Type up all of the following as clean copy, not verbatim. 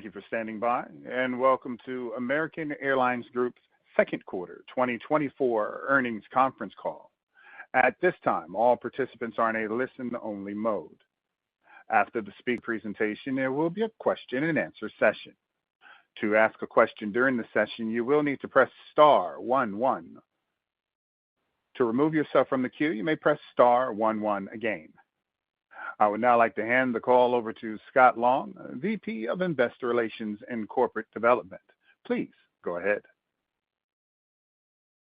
Thank you for standing by, and welcome to American Airlines Group's second quarter 2024 earnings conference call. At this time, all participants are in a listen-only mode. After the speaker presentation, there will be a question-and-answer session. To ask a question during the session, you will need to press star 11. To remove yourself from the queue, you may press star 11 again. I would now like to hand the call over to Scott Long, VP of Investor Relations and Corporate Development. Please go ahead.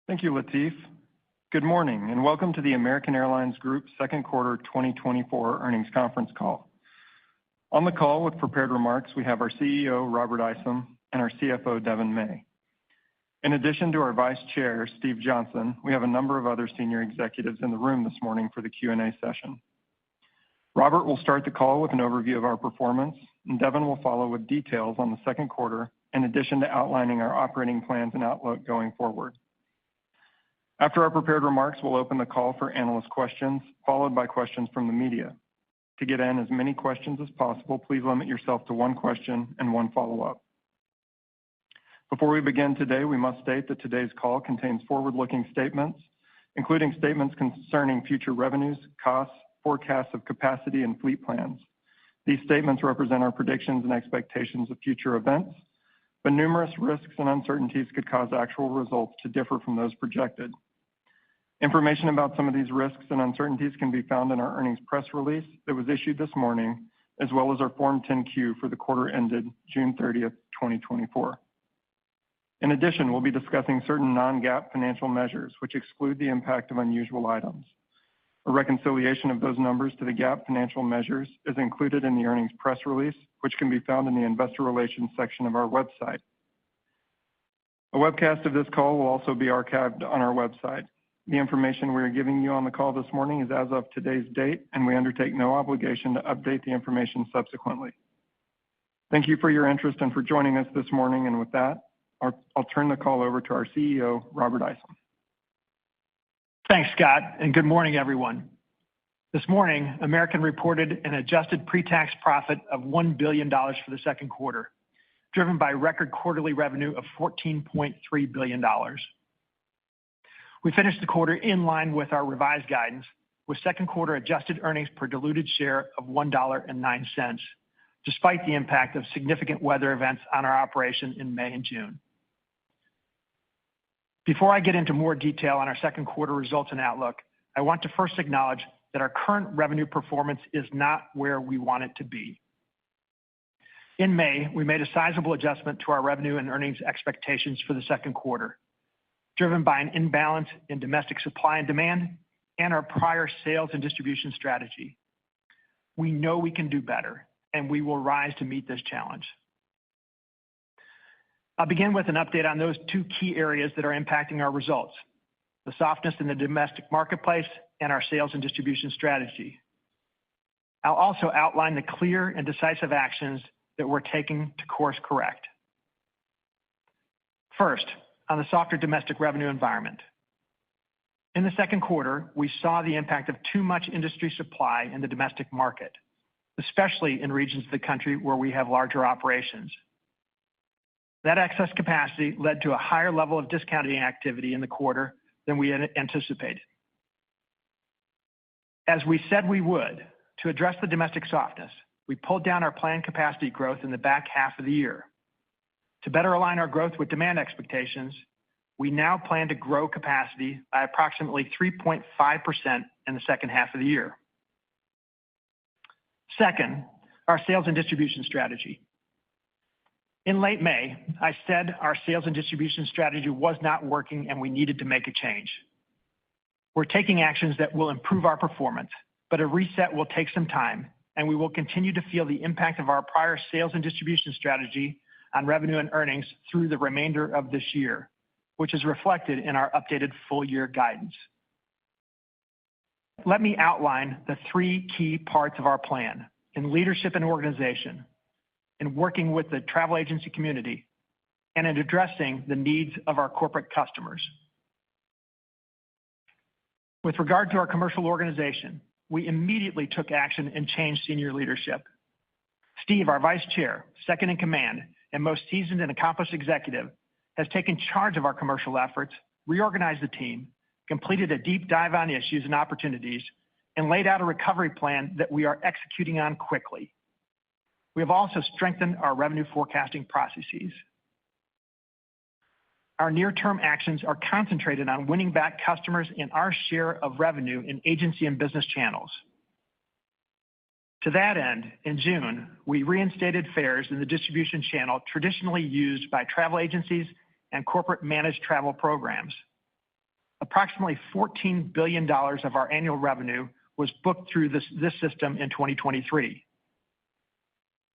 Thank you, Latif. Good morning, and welcome to the American Airlines Group second quarter 2024 earnings conference call. On the call with prepared remarks, we have our CEO, Robert Isom, and our CFO, Devon May. In addition to our Vice Chair, Steve Johnson, we have a number of other senior executives in the room this morning for the Q&A session. Robert will start the call with an overview of our performance, and Devon will follow with details on the second quarter, in addition to outlining our operating plans and outlook going forward. After our prepared remarks, we'll open the call for analyst questions, followed by questions from the media. To get in as many questions as possible, please limit yourself to one question and one follow-up. Before we begin today, we must state that today's call contains forward-looking statements, including statements concerning future revenues, costs, forecasts of capacity, and fleet plans. These statements represent our predictions and expectations of future events, but numerous risks and uncertainties could cause actual results to differ from those projected. Information about some of these risks and uncertainties can be found in our earnings press release that was issued this morning, as well as our Form 10-Q for the quarter ended June 30th, 2024. In addition, we'll be discussing certain non-GAAP financial measures, which exclude the impact of unusual items. A reconciliation of those numbers to the GAAP financial measures is included in the earnings press release, which can be found in the Investor Relations section of our website. A webcast of this call will also be archived on our website. The information we are giving you on the call this morning is as of today's date, and we undertake no obligation to update the information subsequently. Thank you for your interest and for joining us this morning, and with that, I'll turn the call over to our CEO, Robert Isom. Thanks, Scott, and good morning, everyone. This morning, American reported an adjusted pre-tax profit of $1 billion for the second quarter, driven by record quarterly revenue of $14.3 billion. We finished the quarter in line with our revised guidance, with second quarter adjusted earnings per diluted share of $1.09, despite the impact of significant weather events on our operation in May and June. Before I get into more detail on our second quarter results and outlook, I want to first acknowledge that our current revenue performance is not where we want it to be. In May, we made a sizable adjustment to our revenue and earnings expectations for the second quarter, driven by an imbalance in domestic supply and demand and our prior sales and distribution strategy. We know we can do better, and we will rise to meet this challenge. I'll begin with an update on those two key areas that are impacting our results: the softness in the domestic marketplace and our sales and distribution strategy. I'll also outline the clear and decisive actions that we're taking to course correct. First, on the softer domestic revenue environment. In the second quarter, we saw the impact of too much industry supply in the domestic market, especially in regions of the country where we have larger operations. That excess capacity led to a higher level of discounting activity in the quarter than we had anticipated. As we said we would, to address the domestic softness, we pulled down our planned capacity growth in the back half of the year. To better align our growth with demand expectations, we now plan to grow capacity by approximately 3.5% in the second half of the year. Second, our sales and distribution strategy. In late May, I said our sales and distribution strategy was not working and we needed to make a change. We're taking actions that will improve our performance, but a reset will take some time, and we will continue to feel the impact of our prior sales and distribution strategy on revenue and earnings through the remainder of this year, which is reflected in our updated full-year guidance. Let me outline the three key parts of our plan in leadership and organization, in working with the travel agency community, and in addressing the needs of our corporate customers. With regard to our commercial organization, we immediately took action and changed senior leadership. Steve, our Vice Chair, second in command, and most seasoned and accomplished executive, has taken charge of our commercial efforts, reorganized the team, completed a deep dive on issues and opportunities, and laid out a recovery plan that we are executing on quickly. We have also strengthened our revenue forecasting processes. Our near-term actions are concentrated on winning back customers in our share of revenue in agency and business channels. To that end, in June, we reinstated fares in the distribution channel traditionally used by travel agencies and corporate managed travel programs. Approximately $14 billion of our annual revenue was booked through this system in 2023.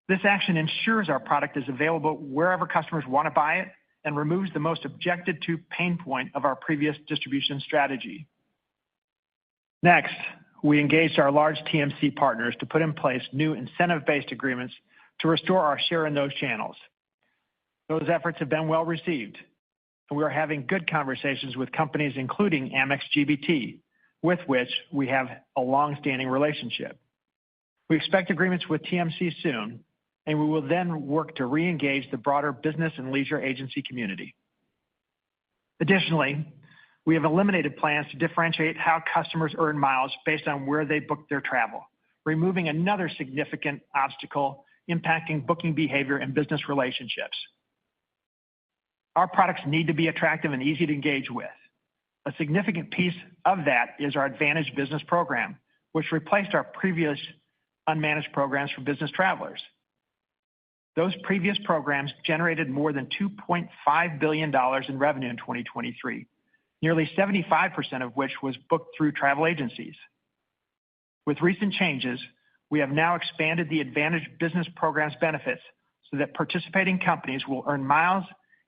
This action ensures our product is available wherever customers want to buy it and removes the most objected to pain point of our previous distribution strategy. Next, we engaged our large TMC partners to put in place new incentive-based agreements to restore our share in those channels. Those efforts have been well received, and we are having good conversations with companies including Amex GBT, with which we have a long-standing relationship. We expect agreements with TMC soon, and we will then work to re-engage the broader business and leisure agency community. Additionally, we have eliminated plans to differentiate how customers earn miles based on where they book their travel, removing another significant obstacle impacting booking behavior and business relationships. Our products need to be attractive and easy to engage with. A significant piece of that is our Advantage Business program, which replaced our previous unmanaged programs for business travelers. Those previous programs generated more than $2.5 billion in revenue in 2023, nearly 75% of which was booked through travel agencies. With recent changes, we have now expanded the Advantage Business program's benefits so that participating companies will earn miles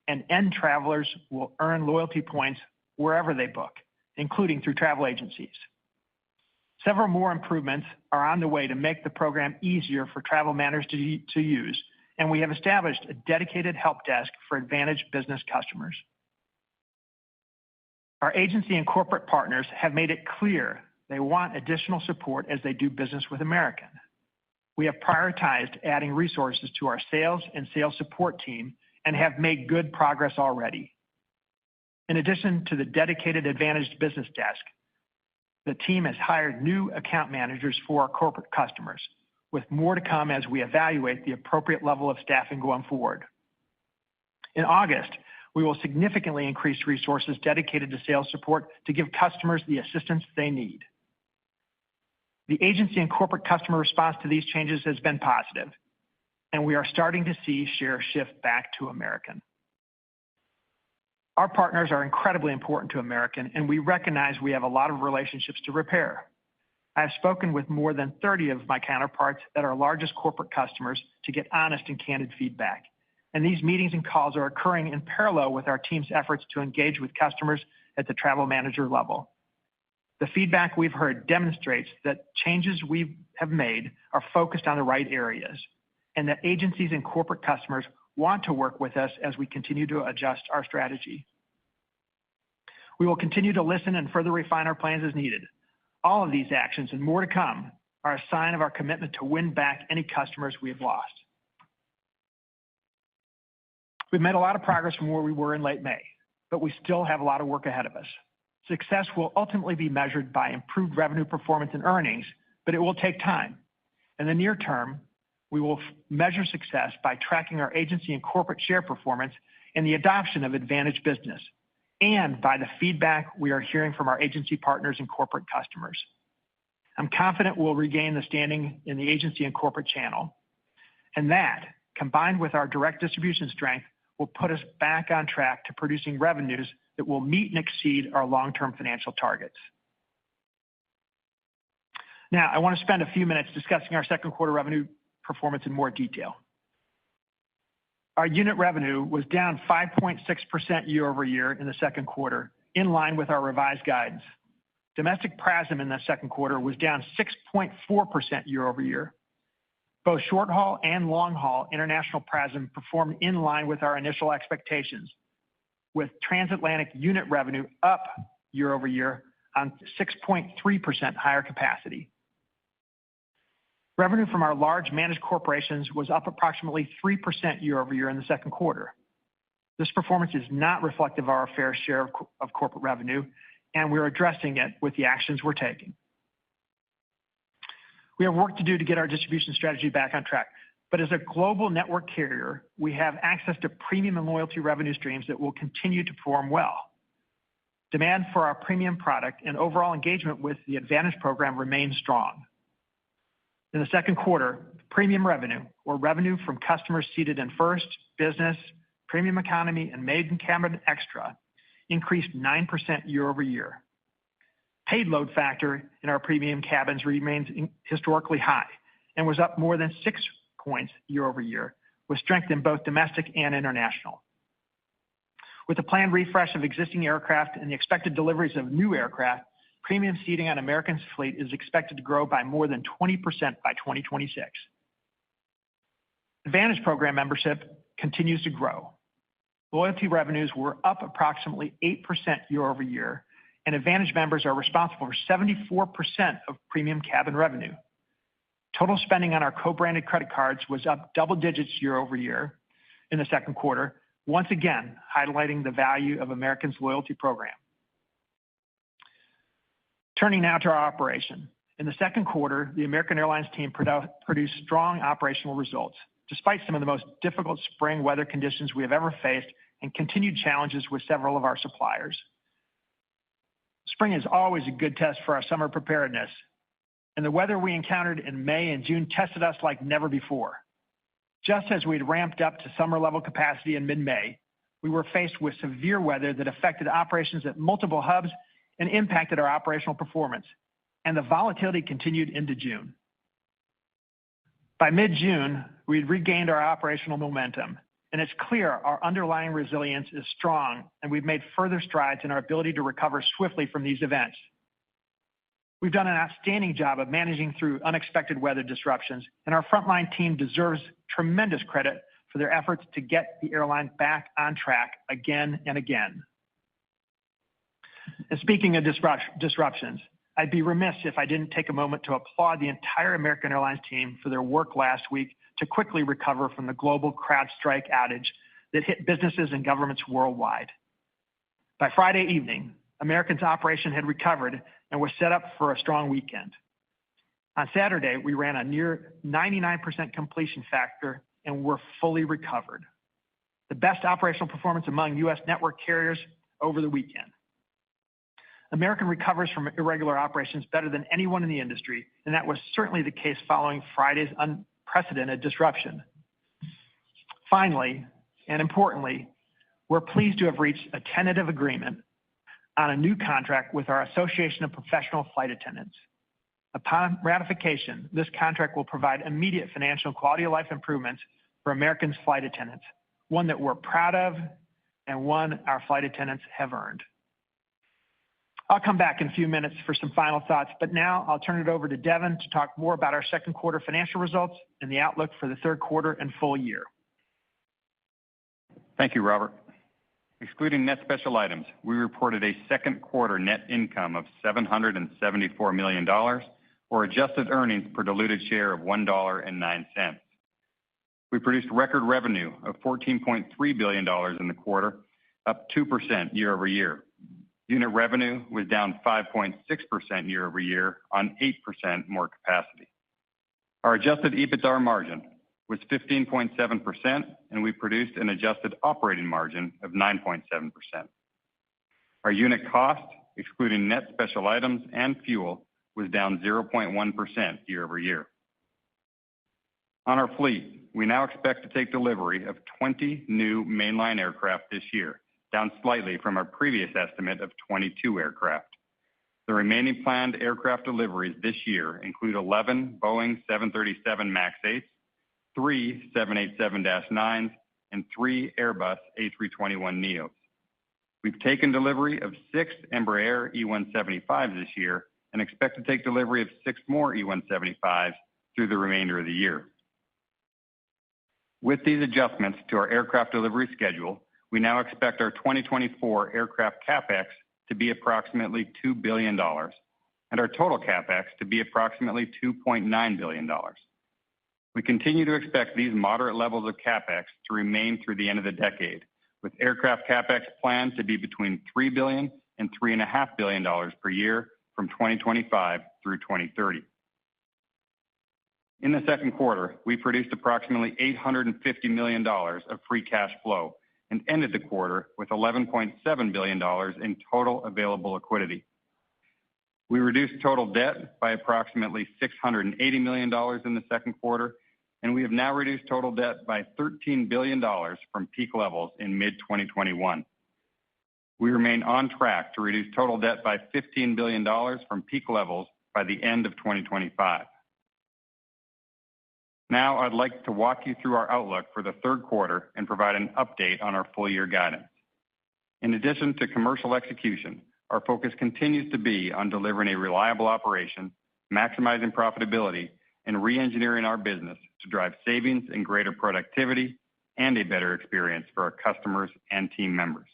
and end travelers will earn loyalty points wherever they book, including through travel agencies. Several more improvements are on the way to make the program easier for travel managers to use, and we have established a dedicated help desk for Advantage Business customers. Our agency and corporate partners have made it clear they want additional support as they do business with American. We have prioritized adding resources to our sales and sales support team and have made good progress already. In addition to the dedicated Advantage Business desk, the team has hired new account managers for our corporate customers, with more to come as we evaluate the appropriate level of staffing going forward. In August, we will significantly increase resources dedicated to sales support to give customers the assistance they need. The agency and corporate customer response to these changes has been positive, and we are starting to see share shift back to American. Our partners are incredibly important to American, and we recognize we have a lot of relationships to repair. I have spoken with more than 30 of my counterparts at our largest corporate customers to get honest and candid feedback. And these meetings and calls are occurring in parallel with our team's efforts to engage with customers at the travel manager level. The feedback we've heard demonstrates that changes we have made are focused on the right areas, and that agencies and corporate customers want to work with us as we continue to adjust our strategy. We will continue to listen and further refine our plans as needed. All of these actions and more to come are a sign of our commitment to win back any customers we have lost. We've made a lot of progress from where we were in late May, but we still have a lot of work ahead of us. Success will ultimately be measured by improved revenue performance and earnings, but it will take time. In the near term, we will measure success by tracking our agency and corporate share performance and the adoption of Advantage Business, and by the feedback we are hearing from our agency partners and corporate customers. I'm confident we'll regain the standing in the agency and corporate channel, and that, combined with our direct distribution strength, will put us back on track to producing revenues that will meet and exceed our long-term financial targets. Now, I want to spend a few minutes discussing our second quarter revenue performance in more detail. Our unit revenue was down 5.6% year over year in the second quarter, in line with our revised guidance. Domestic PRASM in the second quarter was down 6.4% year over year. Both short-haul and long-haul international PRASM performed in line with our initial expectations, with transatlantic unit revenue up year over year on 6.3% higher capacity. Revenue from our large managed corporations was up approximately 3% year-over-year in the second quarter. This performance is not reflective of our fair share of corporate revenue, and we're addressing it with the actions we're taking. We have work to do to get our distribution strategy back on track, but as a global network carrier, we have access to premium and loyalty revenue streams that will continue to perform well. Demand for our premium product and overall engagement with the Advantage program remains strong. In the second quarter, premium revenue, or revenue from customers seated in First, Business, Premium Economy, and Maiden Cabin Extra, increased 9% year-over-year. Paid load factor in our premium cabins remains historically high and was up more than 6 points year-over-year, with strength in both domestic and international. With the planned refresh of existing aircraft and the expected deliveries of new aircraft, premium seating on American's fleet is expected to grow by more than 20% by 2026. Advantage program membership continues to grow. Loyalty revenues were up approximately 8% year-over-year, and Advantage members are responsible for 74% of premium cabin revenue. Total spending on our co-branded credit cards was up double digits year-over-year in the second quarter, once again highlighting the value of American's loyalty program. Turning now to our operation. In the second quarter, the American Airlines team produced strong operational results, despite some of the most difficult spring weather conditions we have ever faced and continued challenges with several of our suppliers. Spring is always a good test for our summer preparedness, and the weather we encountered in May and June tested us like never before. Just as we'd ramped up to summer level capacity in mid-May, we were faced with severe weather that affected operations at multiple hubs and impacted our operational performance, and the volatility continued into June. By mid-June, we'd regained our operational momentum, and it's clear our underlying resilience is strong, and we've made further strides in our ability to recover swiftly from these events. We've done an outstanding job of managing through unexpected weather disruptions, and our frontline team deserves tremendous credit for their efforts to get the airline back on track again and again. And speaking of disruptions, I'd be remiss if I didn't take a moment to applaud the entire American Airlines team for their work last week to quickly recover from the global CrowdStrike outage that hit businesses and governments worldwide. By Friday evening, American's operation had recovered and was set up for a strong weekend. On Saturday, we ran a near 99% completion factor and were fully recovered. The best operational performance among U.S. network carriers over the weekend. American recovers from irregular operations better than anyone in the industry, and that was certainly the case following Friday's unprecedented disruption. Finally, and importantly, we're pleased to have reached a tentative agreement on a new contract with our Association of Professional Flight Attendants. Upon ratification, this contract will provide immediate financial and quality of life improvements for American's flight attendants, one that we're proud of and one our flight attendants have earned. I'll come back in a few minutes for some final thoughts, but now I'll turn it over to Devon to talk more about our second quarter financial results and the outlook for the third quarter and full year. Thank you, Robert. Excluding net special items, we reported a second quarter net income of $774 million, or adjusted earnings per diluted share of $1.09. We produced record revenue of $14.3 billion in the quarter, up 2% year-over-year. Unit revenue was down 5.6% year-over-year on 8% more capacity. Our adjusted EBITDA margin was 15.7%, and we produced an adjusted operating margin of 9.7%. Our unit cost, excluding net special items and fuel, was down 0.1% year-over-year. On our fleet, we now expect to take delivery of 20 new mainline aircraft this year, down slightly from our previous estimate of 22 aircraft. The remaining planned aircraft deliveries this year include 11 Boeing 737 MAX 8s, 3 787-9s, and 3 Airbus A321neos. We've taken delivery of 6 Embraer E175s this year and expect to take delivery of 6 more E175s through the remainder of the year. With these adjustments to our aircraft delivery schedule, we now expect our 2024 aircraft CapEx to be approximately $2 billion, and our total CapEx to be approximately $2.9 billion. We continue to expect these moderate levels of CapEx to remain through the end of the decade, with aircraft CapEx planned to be between $3 billion and $3.5 billion per year from 2025 through 2030. In the second quarter, we produced approximately $850 million of free cash flow and ended the quarter with $11.7 billion in total available liquidity. We reduced total debt by approximately $680 million in the second quarter, and we have now reduced total debt by $13 billion from peak levels in mid-2021. We remain on track to reduce total debt by $15 billion from peak levels by the end of 2025. Now, I'd like to walk you through our outlook for the third quarter and provide an update on our full-year guidance. In addition to commercial execution, our focus continues to be on delivering a reliable operation, maximizing profitability, and re-engineering our business to drive savings and greater productivity and a better experience for our customers and team members.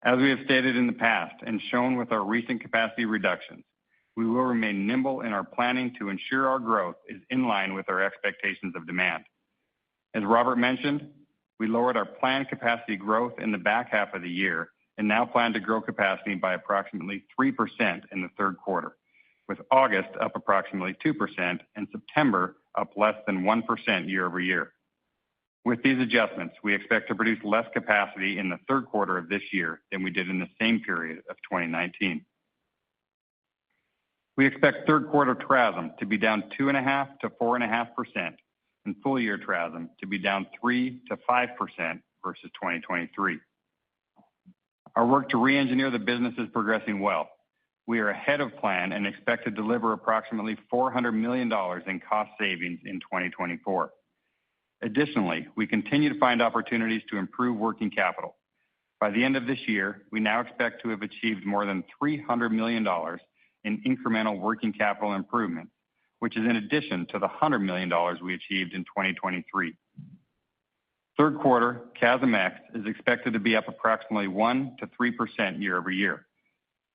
As we have stated in the past and shown with our recent capacity reductions, we will remain nimble in our planning to ensure our growth is in line with our expectations of demand. As Robert mentioned, we lowered our planned capacity growth in the back half of the year and now plan to grow capacity by approximately 3% in the third quarter, with August up approximately 2% and September up less than 1% year over year. With these adjustments, we expect to produce less capacity in the third quarter of this year than we did in the same period of 2019. We expect third quarter TRASM to be down 2.5% to 4.5% and full year TRASM to be down 3% to 5% versus 2023. Our work to re-engineer the business is progressing well. We are ahead of plan and expect to deliver approximately $400 million in cost savings in 2024. Additionally, we continue to find opportunities to improve working capital. By the end of this year, we now expect to have achieved more than $300 million in incremental working capital improvements, which is in addition to the $100 million we achieved in 2023. Third quarter CASM-ex is expected to be up approximately 1% to 3% year over year.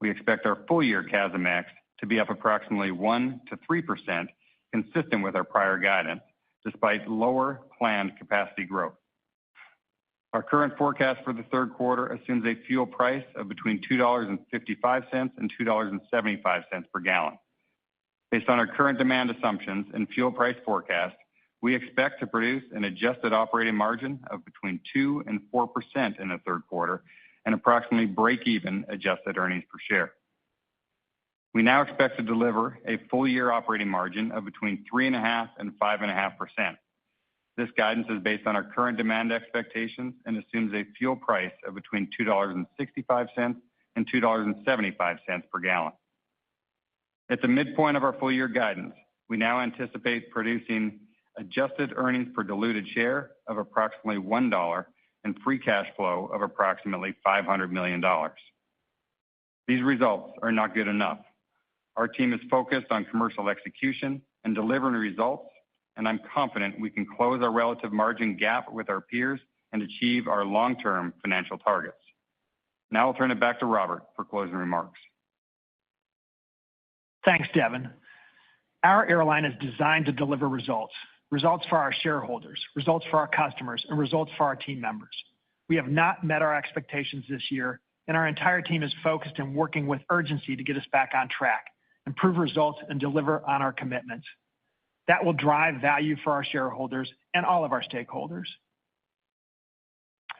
We expect our full year CASM-ex to be up approximately 1% to 3%, consistent with our prior guidance, despite lower planned capacity growth. Our current forecast for the third quarter assumes a fuel price of between $2.55 and $2.75 per gallon. Based on our current demand assumptions and fuel price forecast, we expect to produce an adjusted operating margin of between 2% and 4% in the third quarter and approximately break-even adjusted earnings per share. We now expect to deliver a full-year operating margin of between 3.5% and 5.5%. This guidance is based on our current demand expectations and assumes a fuel price of between $2.65 and $2.75 per gallon. At the midpoint of our full-year guidance, we now anticipate producing adjusted earnings per diluted share of approximately $1 and free cash flow of approximately $500 million. These results are not good enough. Our team is focused on commercial execution and delivering results, and I'm confident we can close our relative margin gap with our peers and achieve our long-term financial targets. Now I'll turn it back to Robert for closing remarks. Thanks, Devon. Our airline is designed to deliver results for our shareholders, results for our customers, and results for our team members. We have not met our expectations this year, and our entire team is focused and working with urgency to get us back on track, improve results, and deliver on our commitments. That will drive value for our shareholders and all of our stakeholders.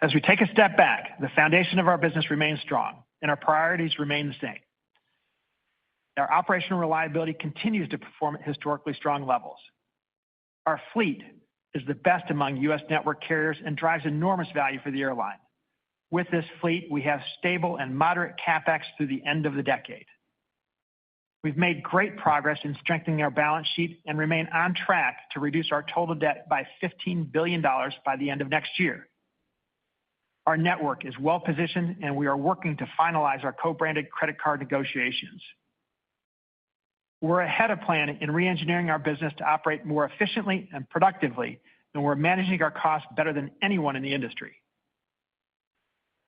As we take a step back, the foundation of our business remains strong, and our priorities remain the same. Our operational reliability continues to perform at historically strong levels. Our fleet is the best among U.S. network carriers and drives enormous value for the airline. With this fleet, we have stable and moderate CapEx through the end of the decade. We've made great progress in strengthening our balance sheet and remain on track to reduce our total debt by $15 billion by the end of next year. Our network is well positioned, and we are working to finalize our co-branded credit card negotiations. We're ahead of plan in re-engineering our business to operate more efficiently and productively, and we're managing our costs better than anyone in the industry.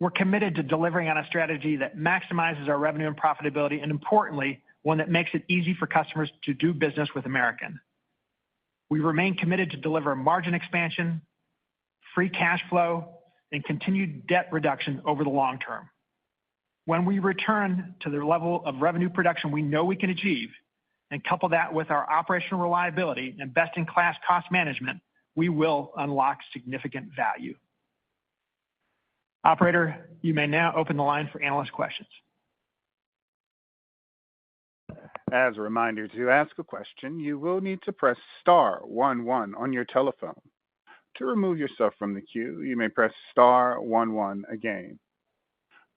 We're committed to delivering on a strategy that maximizes our revenue and profitability, and importantly, one that makes it easy for customers to do business with American. We remain committed to deliver margin expansion, free cash flow, and continued debt reduction over the long term. When we return to the level of revenue production we know we can achieve, and couple that with our operational reliability and best-in-class cost management, we will unlock significant value. Operator, you may now open the line for analyst questions. As a reminder, to ask a question, you will need to press star 11 on your telephone. To remove yourself from the queue, you may press star 11 again.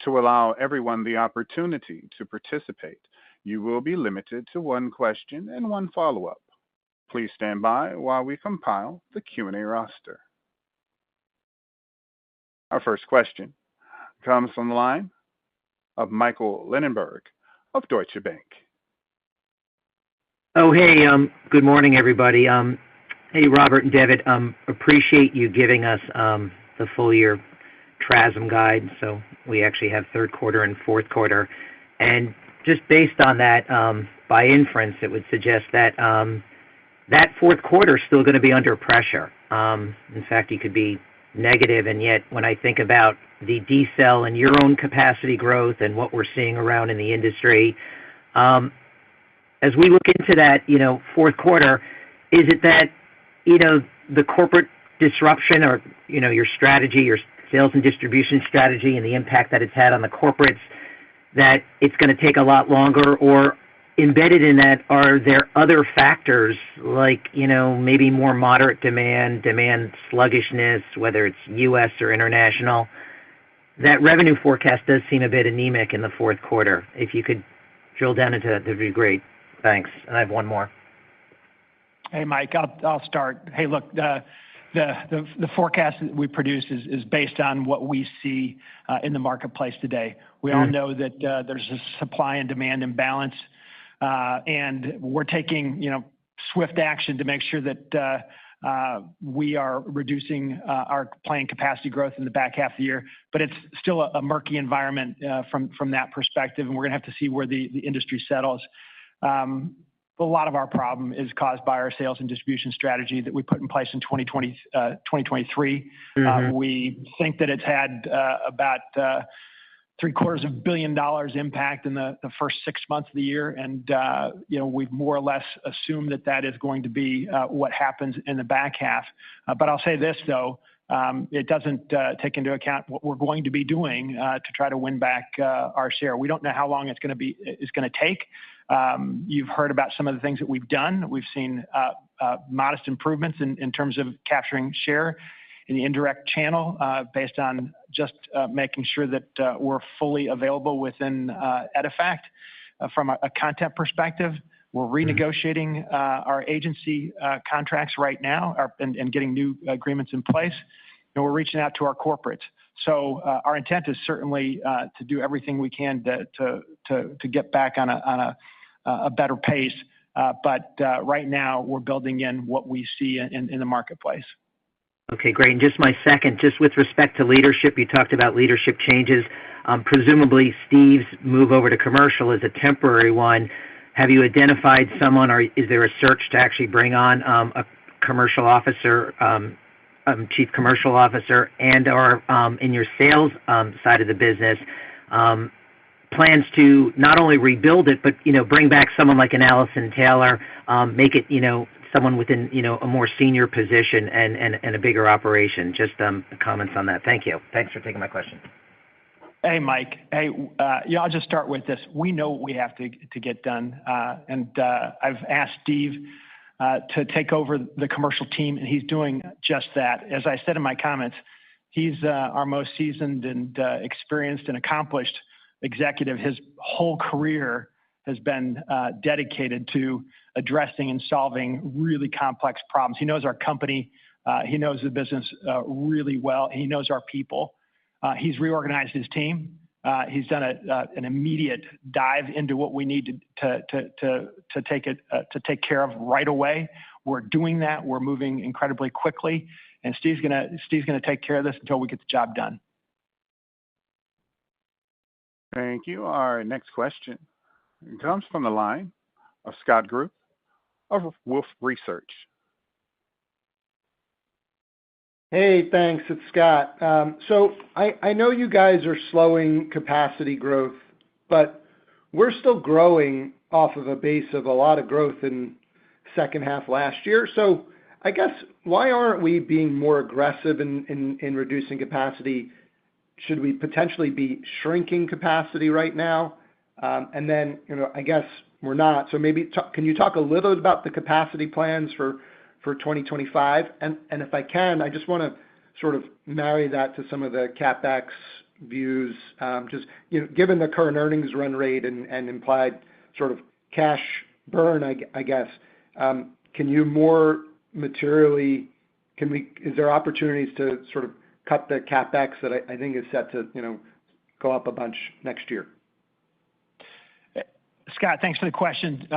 To allow everyone the opportunity to participate, you will be limited to one question and one follow-up. Please stand by while we compile the Q&A roster. Our first question comes from the line of Michael Linenberg of Deutsche Bank. Oh, hey, good morning, everybody. Hey, Robert and David, appreciate you giving us the full year TRASM guide, so we actually have third quarter and fourth quarter. And just based on that, by inference, it would suggest that that fourth quarter is still going to be under pressure. In fact, it could be negative, and yet when I think about the decel and your own capacity growth and what we're seeing around in the industry, as we look into that, fourth quarter, is it that, the corporate disruption or, your strategy, your sales and distribution strategy and the impact that it's had on the corporates, that it's going to take a lot longer? Or embedded in that, are there other factors like, maybe more moderate demand sluggishness, whether it's U.S. or international? That revenue forecast does seem a bit anemic in the fourth quarter. If you could drill down into that, that'd be great. Thanks. And I have one more. Hey, Mike, I'll start. Hey, look, the forecast that we produce is based on what we see in the marketplace today. We all know that there's a supply and demand imbalance, and we're taking swift action to make sure that we are reducing our plane capacity growth in the back half of the year. But it's still a murky environment from that perspective, and we're going to have to see where the industry settles. A lot of our problem is caused by our sales and distribution strategy that we put in place in 2023. We think that it's had about $750 million impact in the first 6 months of the year, and we've more or less assumed that is going to be what happens in the back half. But I'll say this though, it doesn't take into account what we're going to be doing to try to win back our share. We don't know how long it's going to take. You've heard about some of the things that we've done. We've seen modest improvements in terms of capturing share in the indirect channel based on just making sure that we're fully available within EDIFACT. From a content perspective, we're renegotiating our agency contracts right now and getting new agreements in place. And we're reaching out to our corporates. So our intent is certainly to do everything we can to get back on a better pace. But right now, we're building in what we see in the marketplace. Okay, great. And just my second, just with respect to leadership, you talked about leadership changes. Presumably, Steve's move over to commercial is a temporary one. Have you identified someone, or is there a search to actually bring on a commercial officer, chief commercial officer, and or in your sales side of the business, plans to not only rebuild it, but bring back someone like an Allison Taylor, make it someone within a more senior position and a bigger operation? Just comments on that. Thank you. Thanks for taking my question. Hey, Mike. Hey, I'll just start with this. We know what we have to get done, and I've asked Steve to take over the commercial team, and he's doing just that. As I said in my comments, he's our most seasoned and experienced and accomplished executive. His whole career has been dedicated to addressing and solving really complex problems. He knows our company. He knows the business really well. And he knows our people. He's reorganized his team. He's done an immediate dive into what we need to take care of right away. We're doing that. We're moving incredibly quickly, and Steve's gonna take care of this until we get the job done. Thank you. Our next question comes from the line of Scott Group of Wolfe Research. Hey, thanks. It's Scott. So I know you guys are slowing capacity growth, but we're still growing off of a base of a lot of growth in second half last year. So I guess why aren't we being more aggressive in reducing capacity? Should we potentially be shrinking capacity right now? And then, I guess we're not. So maybe can you talk a little bit about the capacity plans for 2025? And if I can, I just want to sort of marry that to some of the CapEx views. Just given the current earnings run rate and implied sort of cash burn, I guess, can you more materially, is there opportunities to sort of cut the CapEx that I think is set to go up a bunch next year? Scott, thanks for the question.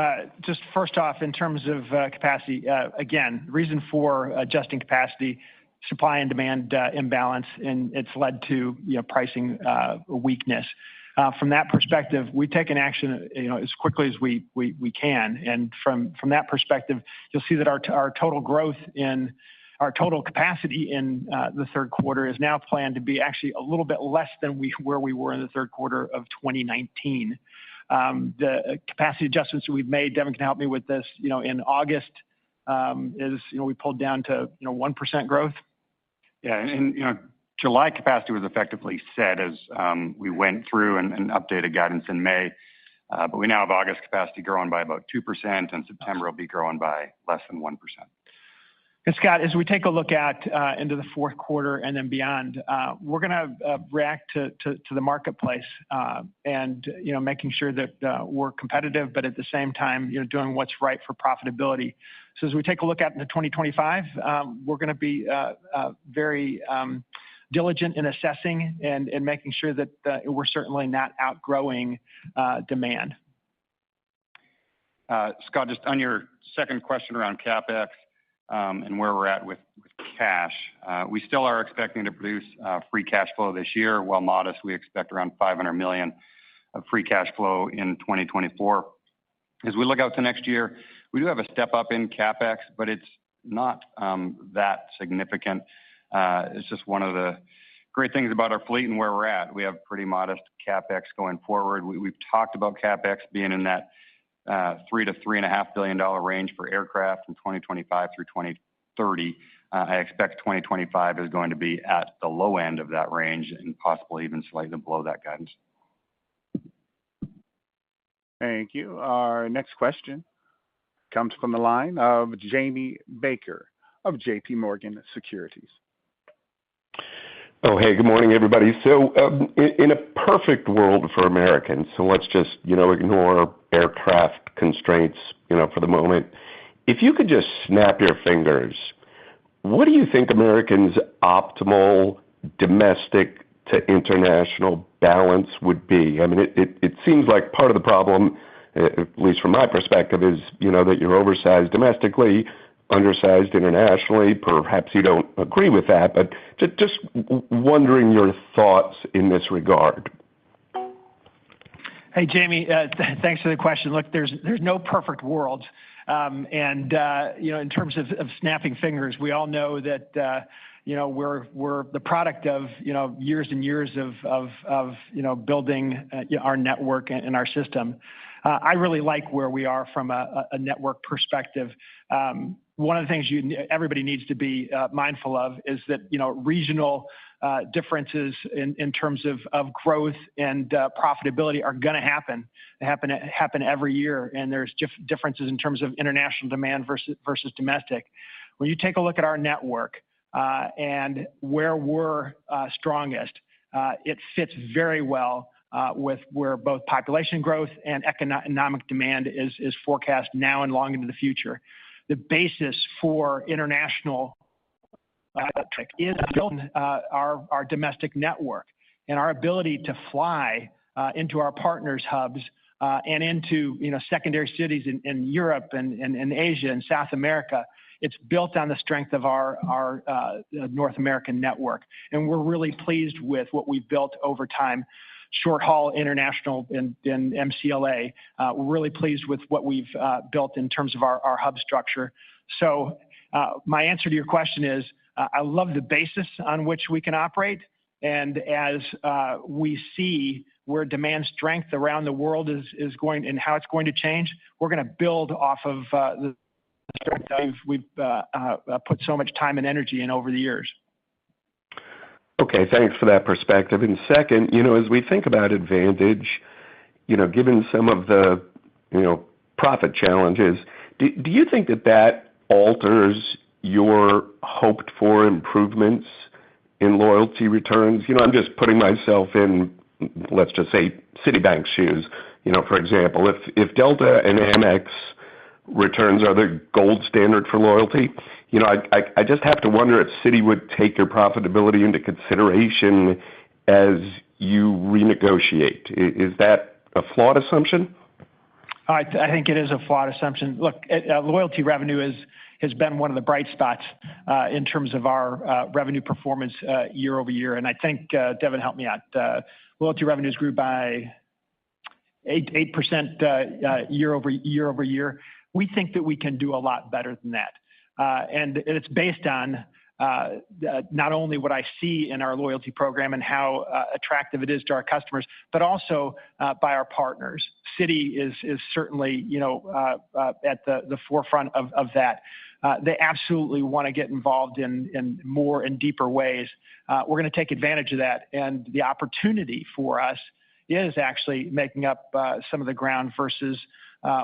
Just first off, in terms of capacity, again, reason for adjusting capacity, supply and demand imbalance, and it's led to pricing weakness. From that perspective, we've taken action as quickly as we can, and from that perspective, you'll see that our total growth in our total capacity in the third quarter is now planned to be actually a little bit less than where we were in the third quarter of 2019. The capacity adjustments that we've made, Devin can help me with this, in August is, we pulled down to 1% growth. Yeah, and July capacity was effectively set as we went through and updated guidance in May, but we now have August capacity growing by about 2%, and September will be growing by less than 1%. And Scott, as we take a look into the fourth quarter and then beyond, we're going to react to the marketplace and making sure that we're competitive, but at the same time doing what's right for profitability. So as we take a look into 2025, we're going to be very diligent in assessing and making sure that we're certainly not outgrowing demand. Scott, just on your second question around CapEx. And where we're at with cash. We still are expecting to produce free cash flow this year. While modest, we expect around $500 million of free cash flow in 2024. As we look out to next year, we do have a step up in CapEx, but it's not that significant. It's just one of the great things about our fleet and where we're at. We have pretty modest CapEx going forward. We've talked about CapEx being in that $3 to $3.5 billion range for aircraft from 2025 through 2030. I expect 2025 is going to be at the low end of that range and possibly even slightly below that guidance. Thank you. Our next question comes from the line of Jamie Baker of JP Morgan Securities. Oh, hey, good morning, everybody. So in a perfect world for Americans, so let's just, ignore aircraft constraints, for the moment. If you could just snap your fingers, what do you think Americans' optimal domestic to international balance would be? I mean, it seems like part of the problem, at least from my perspective, is, that you're oversized domestically, undersized internationally. Perhaps you don't agree with that, but just wondering your thoughts in this regard. Hey, Jamie, thanks for the question. Look, there's no perfect world. And in terms of snapping fingers, we all know that, we're the product of, years and years of building our network and our system. I really like where we are from a network perspective. One of the things everybody needs to be mindful of is that, regional differences in terms of growth and profitability are going to happen. They happen every year, and there's differences in terms of international demand versus domestic. When you take a look at our network and where we're strongest, it fits very well with where both population growth and economic demand is forecast now and long into the future. The basis for international is building our domestic network and our ability to fly into our partners' hubs and into secondary cities in Europe and Asia and South America. It's built on the strength of our North American network, and we're really pleased with what we've built over time. short-haul international and MCLA. We're really pleased with what we've built in terms of our hub structure. So my answer to your question is I love the basis on which we can operate. And as we see where demand strength around the world is going and how it's going to change, we're going to build off of the strength that we've put so much time and energy in over the years. Okay, thanks for that perspective. And second, as we think about Advantage, given some of the, profit challenges, do you think that alters your hoped for improvements in loyalty returns? I'm just putting myself in, let's just say, Citibank's shoes. For example, if Delta and Amex returns are the gold standard for loyalty, I just have to wonder if Citi would take your profitability into consideration as you renegotiate. Is that a flawed assumption? I think it is a flawed assumption. Look, loyalty revenue has been one of the bright spots in terms of our revenue performance year over year. And I think, Devin, help me out. Loyalty revenues grew by 8% year over year. We think that we can do a lot better than that. And it's based on not only what I see in our loyalty program and how attractive it is to our customers, but also by our partners. Citi is certainly, at the forefront of that. They absolutely want to get involved in more and deeper ways. We're going to take advantage of that. And the opportunity for us is actually making up some of the ground versus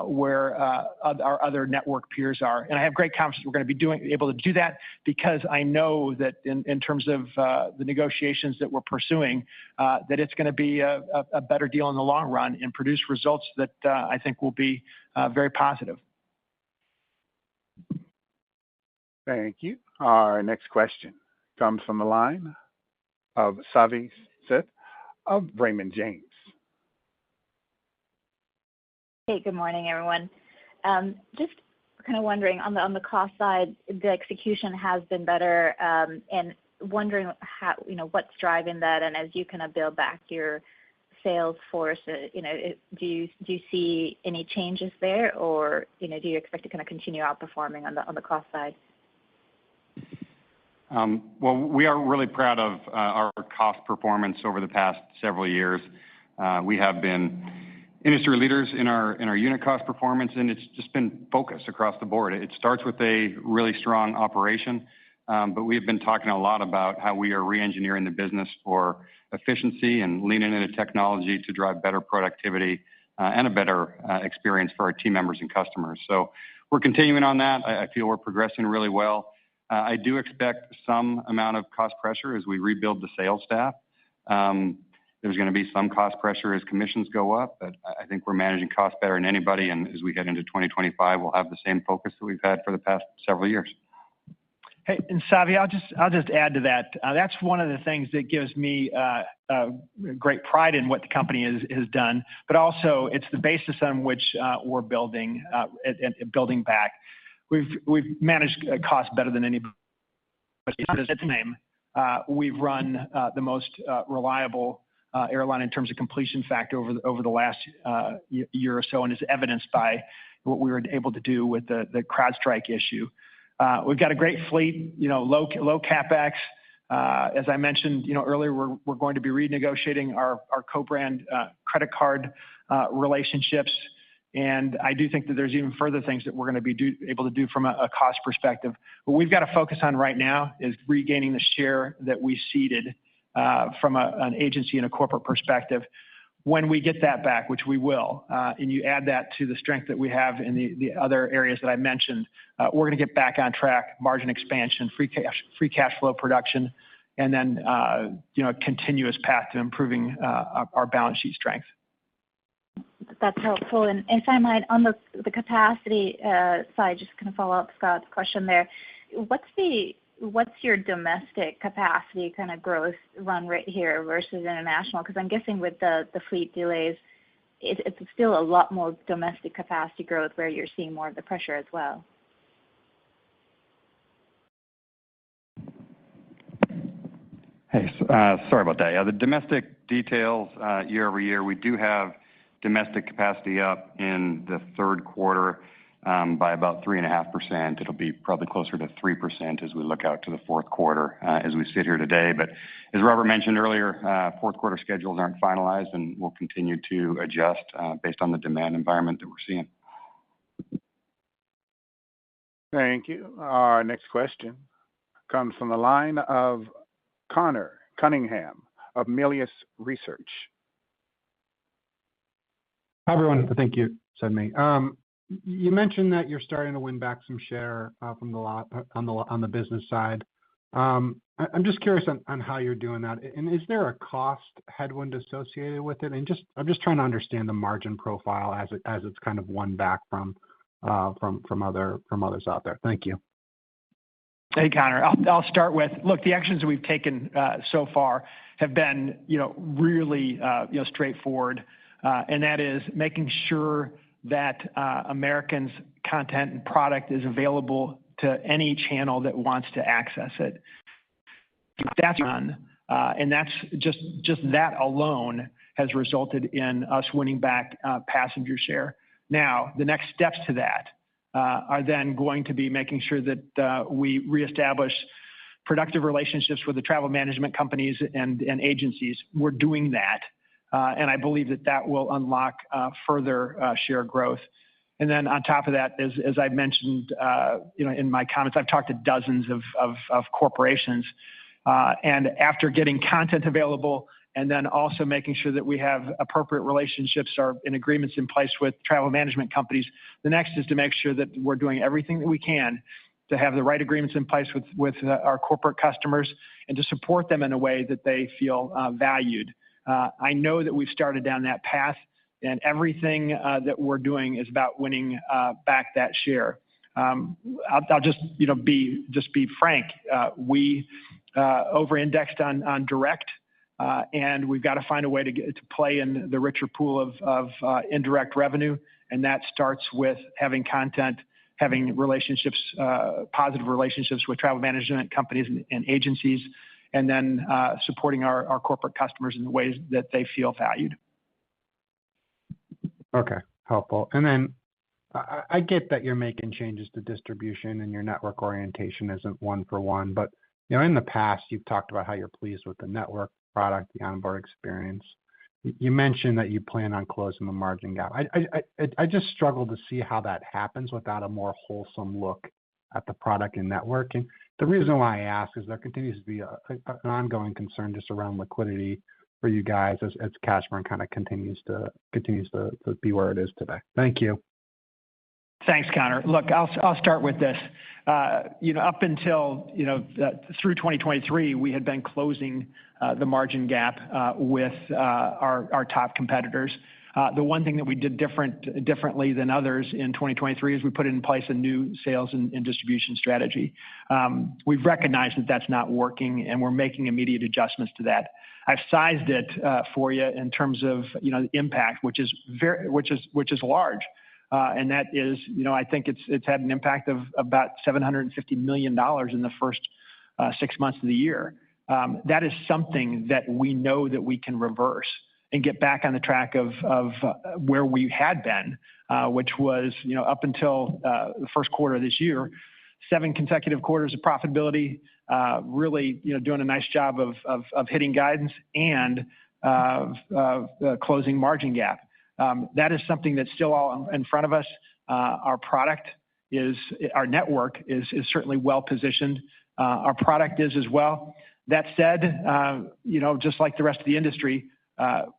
where our other network peers are. And I have great confidence we're going to be able to do that because I know that in terms of the negotiations that we're pursuing, that it's going to be a better deal in the long run and produce results that I think will be very positive. Thank you. Our next question comes from the line of Savi Syth of Raymond James. Hey, good morning, everyone. Just kind of wondering on the cost side, the execution has been better, and wondering how what's driving that, and as you kind of build back your sales force, do you see any changes there, or do you expect to kind of continue outperforming on the cost side? Well, we are really proud of our cost performance over the past several years. We have been industry leaders in our unit cost performance, and it's just been focused across the board. It starts with a really strong operation, but we have been talking a lot about how we are re-engineering the business for efficiency and leaning into technology to drive better productivity and a better experience for our team members and customers. So we're continuing on that. I feel we're progressing really well. I do expect some amount of cost pressure as we rebuild the sales staff. There's going to be some cost pressure as commissions go up, but I think we're managing costs better than anybody. And as we get into 2025, we'll have the same focus that we've had for the past several years. Hey, and Savi, I'll just add to that. That's one of the things that gives me great pride in what the company has done, but also it's the basis on which we're building and back. We've managed costs better than anybody. We've run the most reliable airline in terms of completion factor over the last year or so, and is evidenced by what we were able to do with the CrowdStrike issue. We've got a great fleet, low CapEx. As I mentioned, earlier, we're going to be renegotiating our co-brand credit card relationships. And I do think that there's even further things that we're going to be able to do from a cost perspective. What we've got to focus on right now is regaining the share that we ceded from an agency and a corporate perspective. When we get that back, which we will, and you add that to the strength that we have in the other areas that I mentioned, we're going to get back on track, margin expansion, free cash flow production, and then a continuous path to improving our balance sheet strength. That's helpful. And if I might, on the capacity side, just kind of follow up Scott's question there. What's your domestic capacity kind of growth run rate here versus international? Because I'm guessing with the fleet delays, it's still a lot more domestic capacity growth where you're seeing more of the pressure as well. Hey, sorry about that. Yeah, the domestic details year over year, we do have domestic capacity up in the third quarter by about 3.5%. It'll be probably closer to 3% as we look out to the fourth quarter as we sit here today. But as Robert mentioned earlier, fourth quarter schedules aren't finalized, and we'll continue to adjust based on the demand environment that we're seeing. Thank you. Our next question comes from the line of Connor Cunningham of Melius Research. Hi, everyone. Thank you, Sydney. You mentioned that you're starting to win back some share from the lot on the business side. I'm just curious on how you're doing that, and is there a cost headwind associated with it? And I'm just trying to understand the margin profile as it's kind of won back from others out there. Thank you. Hey, Connor. I'll start with, look, the actions that we've taken so far have been, really, straightforward, and that is making sure that American's content and product is available to any channel that wants to access it. That's done, and that's just that alone has resulted in us winning back passenger share. Now, the next steps to that are then going to be making sure that we reestablish productive relationships with the travel management companies and agencies. We're doing that. And I believe that will unlock further share growth. And then on top of that, as I mentioned, in my comments, I've talked to dozens of corporations, and after getting content available, and then also making sure that we have appropriate relationships or in agreements in place with travel management companies. The next is to make sure that we're doing everything that we can to have the right agreements in place with our corporate customers and to support them in a way that they feel valued. I know that we've started down that path, and everything that we're doing is about winning back that share. I'll just be frank. We over-indexed on direct, and we've got to find a way to play in the richer pool of indirect revenue, and that starts with having content, having relationships, positive relationships with travel management companies and agencies, and then supporting our corporate customers in the ways that they feel valued. Okay, helpful. And then I get that you're making changes to distribution and your network orientation isn't one for one, but in the past you've talked about how you're pleased with the network product, the onboard experience. You mentioned that you plan on closing the margin gap. I just struggle to see how that happens without a more wholesome look at the product and network. And the reason why I ask is there continues to be an ongoing concern just around liquidity for you guys as cash burn kind of continues to be where it is today. Thank you. Thanks, Connor. Look, I'll start with this. Up until through 2023, we had been closing the margin gap with our top competitors. The one thing that we did differently than others in 2023 is we put in place a new sales and distribution strategy. We've recognized that that's not working, and we're making immediate adjustments to that. I've sized it for you in terms of the impact, which is large, and that is I think it's had an impact of about $750 million in the first 6 months of the year. That is something that we know that we can reverse and get back on the track of where we had been, which was up until the first quarter of this year, 7 consecutive quarters of profitability, really doing a nice job of hitting guidance and closing margin gap. That is something that's still all in front of us. Our network is certainly well positioned. Our product is as well. That said, just like the rest of the industry,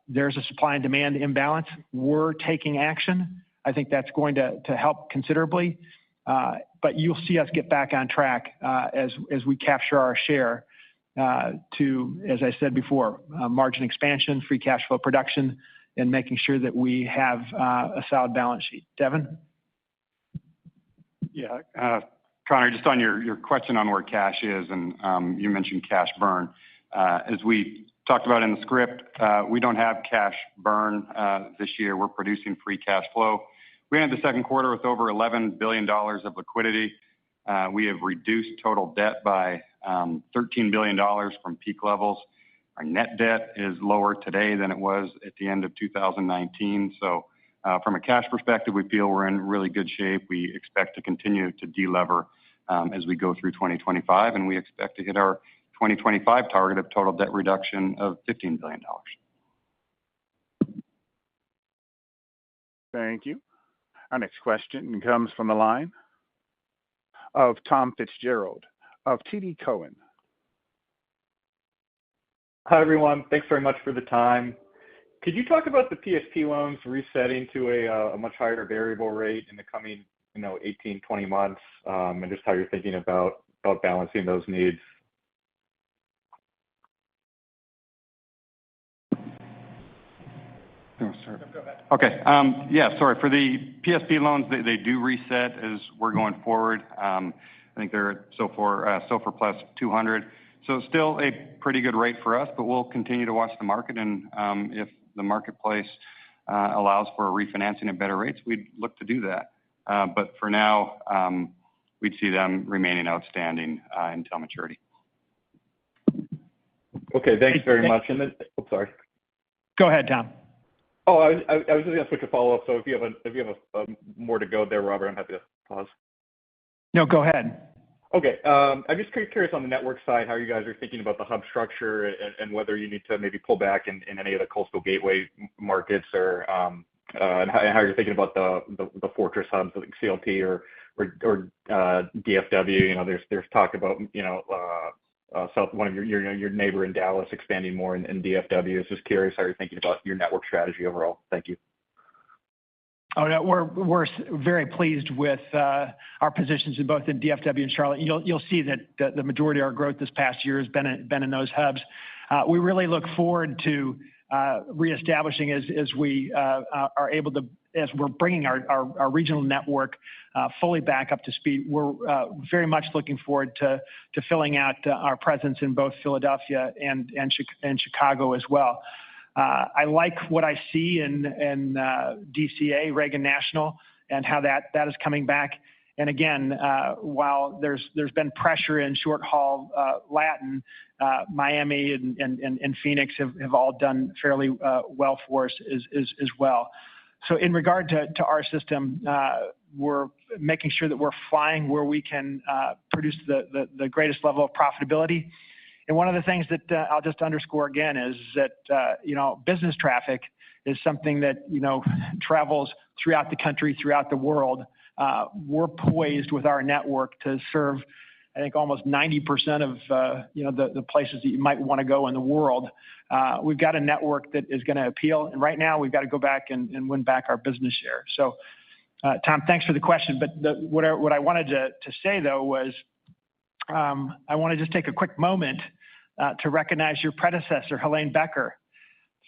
there's a supply and demand imbalance. We're taking action. I think that's going to help considerably. But you'll see us get back on track as we capture our share to, as I said before, margin expansion, free cash flow production, and making sure that we have a solid balance sheet. Devin? Yeah, Connor, just on your question on where cash is, and you mentioned cash burn. As we talked about in the script, we don't have cash burn this year. We're producing free cash flow. We ended the second quarter with over $11 billion of liquidity. We have reduced total debt by $13 billion from peak levels. Our net debt is lower today than it was at the end of 2019. So from a cash perspective, we feel we're in really good shape. We expect to continue to delever as we go through 2025, and we expect to hit our 2025 target of total debt reduction of $15 billion. Thank you. Our next question comes from the line of Tom Fitzgerald of TD Cowen. Hi, everyone. Thanks very much for the time. Could you talk about the PSP loans resetting to a much higher variable rate in the coming 18, 20 months, and just how you're thinking about balancing those needs? Okay. Yeah, sorry. For the PSP loans, they do reset as we're going forward. I think they're SOFR plus 200. So still a pretty good rate for us, but we'll continue to watch the market. And if the marketplace allows for refinancing at better rates, we'd look to do that. But for now, we'd see them remaining outstanding until maturity. Okay, thanks very much. And then, sorry. Go ahead, Tom. Oh, I was just going to switch to follow up. So if you have more to go there, Robert, I'm happy to pause. No, go ahead. Okay. I'm just curious on the network side, how you guys are thinking about the hub structure and whether you need to maybe pull back in any of the coastal gateway markets, or and how you're thinking about the fortress hubs like CLT or DFW. There's talk about one of your neighbor in Dallas expanding more in DFW. Just curious how you're thinking about your network strategy overall. Thank you. Oh, no, we're very pleased with our positions in both in DFW and Charlotte. You'll see that the majority of our growth this past year has been in those hubs. We really look forward to reestablishing as we are able to, as we're bringing our regional network fully back up to speed. We're very much looking forward to filling out our presence in both Philadelphia and Chicago as well. I like what I see in DCA, Reagan National, and how that is coming back. And again, while there's been pressure in short haul Latin, Miami and Phoenix have all done fairly well for us as well. So in regard to our system, we're making sure that we're flying where we can produce the greatest level of profitability. And one of the things that I'll just underscore again is that, business traffic is something that, travels throughout the country, throughout the world. We're poised with our network to serve, I think, almost 90% of, the places that you might want to go in the world. We've got a network that is going to appeal. And right now we've got to go back and win back our business share. So, Tom, thanks for the question. But what I wanted to say, though, was I want to just take a quick moment to recognize your predecessor, Helene Becker,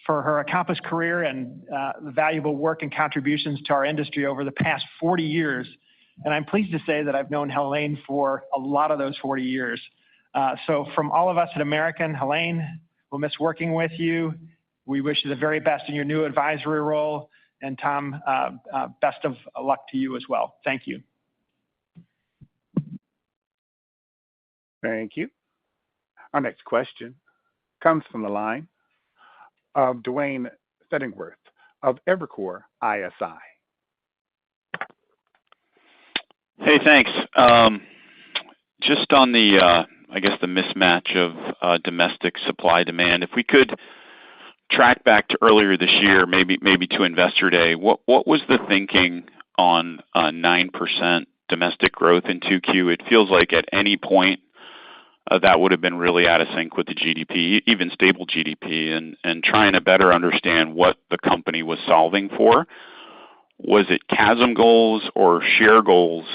for her accomplished career and the valuable work and contributions to our industry over the past 40 years. And I'm pleased to say that I've known Helene for a lot of those 40 years. So from all of us at American, Helene, we'll miss working with you. We wish you the very best in your new advisory role. And Tom, best of luck to you as well. Thank you. Thank you. Our next question comes from the line of Duane Pfennigwerth of Evercore ISI. Hey, thanks. Just on the, the mismatch of domestic supply demand, if we could track back to earlier this year, maybe to Investor Day, what was the thinking on 9% domestic growth in 2Q? It feels like at any point that would have been really out of sync with the GDP, even stable GDP, and trying to better understand what the company was solving for. Was it CASM goals or share goals?